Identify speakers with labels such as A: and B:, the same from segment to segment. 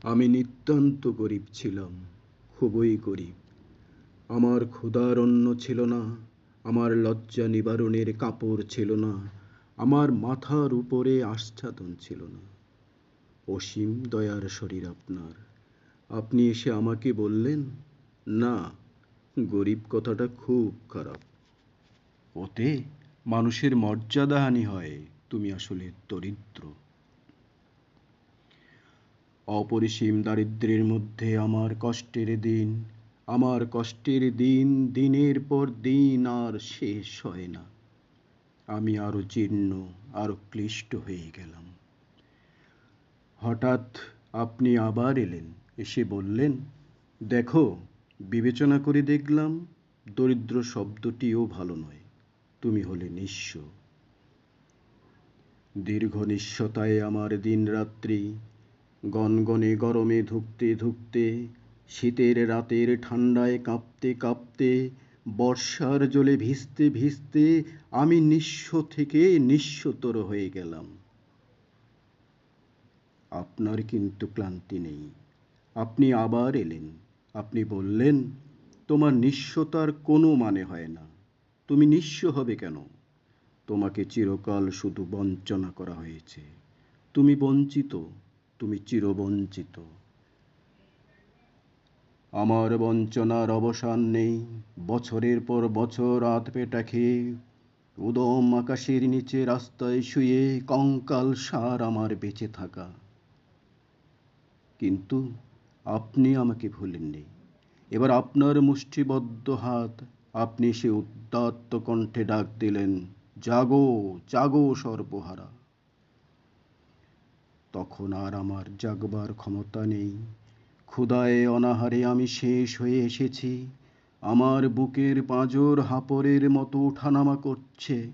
A: আমি নিতান্ত গরিব ছিলাম, খুবই গরিব। আমার ক্ষুধার অন্ন ছিল না, আমার লজ্জা নিবারণের কাপড় ছিল না, আমার মাথার উপরে আচ্ছাদন ছিল না। অসীম দয়ার শরীর আপনার। আপনি এসে আমাকে বললেন, না, গরিব কথাটা খুব খারাপ, ওতে মানুষের মর্যাদাহানি হয়, তুমি আসলে দরিদ্র। অপরিসীম দারিদ্র্যের মধ্যে আমার কষ্টের দিন, আমার কষ্টের দিন দিনের পর দিন আর শেষ হয় না। আমি আরো জীর্ণ, আরো ক্লিষ্ট হয়ে গেলাম। হঠাৎ আপনি আবার এলেন, এসে বললেন, দেখো, বিবেচনা করে দেখলাম দরিদ্র শব্দটিও ভালো নয়, তুমি হলে নিঃস্ব। দীর্ঘ নিঃস্বতায় আমার দিন রাত্রি, গনগনে গরমে ধুঁকতে ধুঁকতে, শীতের রাতের ঠান্ডায় কাঁপতে কাঁপতে, বর্ষার জলে ভিজতে ভিজতে আমি নিঃস্ব থেকে নিঃস্বতর হয়ে গেলাম। আপনার কিন্তু ক্লান্তি নেই। আপনি আবার এলেন। আপনি বললেন, তোমার নিঃস্বতার কোনো মানে হয় না। তুমি নিঃস্ব হবে কেন? তোমাকে চিরকাল শুধু বঞ্চনা করা হয়েছে। তুমি বঞ্চিত, তুমি চিরবঞ্চিত। আমার বঞ্চনার অবসান নেই। বছরের পর বছর রাত পেটা খেয়ে, উদম আকাশের নিচে রাস্তায় শুয়ে কঙ্কাল সার আমার বেঁচে থাকা। কিন্তু আপনি আমাকে ভুলেননি। এবার আপনার মুষ্টিবদ্ধ হাত, আপনি সে উদাত্ত কণ্ঠে ডাক দিলেন, জাগো, জাগো সর্বহারা। তখন আর আমার জাগবার ক্ষমতা নেই। ক্ষুধায় অনাহারে আমি শেষ হয়ে এসেছি। আমার বুকের পাঁজর হাপরের মতো ওঠানামা করছে।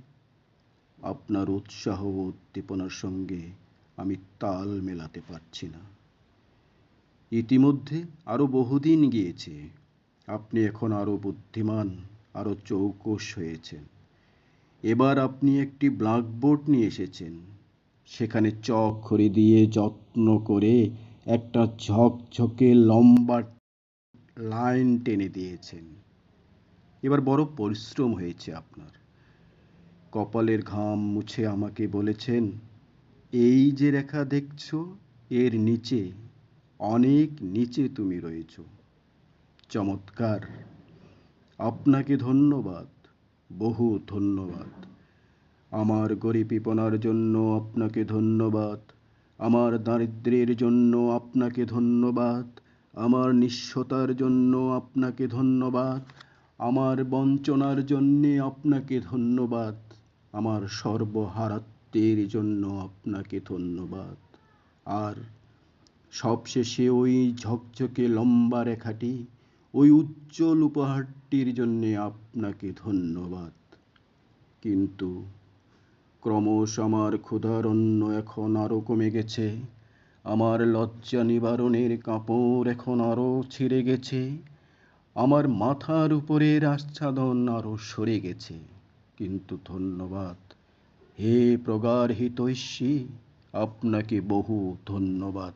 A: আপনার উৎসাহ ও উদ্দীপনার সঙ্গে আমি তাল মেলাতে পারছি না। ইতিমধ্যে আরো বহুদিন গিয়েছে। আপনি এখন আরো বুদ্ধিমান, আরো চৌকস হয়েছেন। এবার আপনি একটি ব্ল্যাকবোর্ড নিয়ে এসেছেন। সেখানে চক খড়ি দিয়ে যত্ন করে একটা ঝকঝকে লম্বা লাইন টেনে দিয়েছেন। এবার বড় পরিশ্রম হয়েছে আপনার। কপালের ঘাম মুছে আমাকে বলেছেন, এই যে রেখা দেখছো, এর নিচে, অনেক নিচে তুমি রয়েছ। চমৎকার। আপনাকে ধন্যবাদ, বহু ধন্যবাদ। আমার গরিবীপনার জন্য আপনাকে ধন্যবাদ, আমার দারিদ্র্যের জন্য আপনাকে ধন্যবাদ, আমার নিঃস্বতার জন্য আপনাকে ধন্যবাদ, আমার বঞ্চনার জন্যে আপনাকে ধন্যবাদ, আমার সর্বহারাত্বের জন্য আপনাকে ধন্যবাদ। আর সবশেষে ওই ঝকঝকে লম্বা রেখাটি, ওই উজ্জ্বল উপহারটির জন্যে আপনাকে ধন্যবাদ। কিন্তু ক্রমশ আমার ক্ষুধার অন্ন এখন আরো কমে গেছে। আমার লজ্জা নিবারণের কাপড় এখন আরো ছিঁড়ে গেছে। আমার মাথার উপরের আচ্ছাদন আরো সরে গেছে। কিন্তু ধন্যবাদ, হে প্রগাঢ় হিতৈষী, আপনাকে বহু ধন্যবাদ।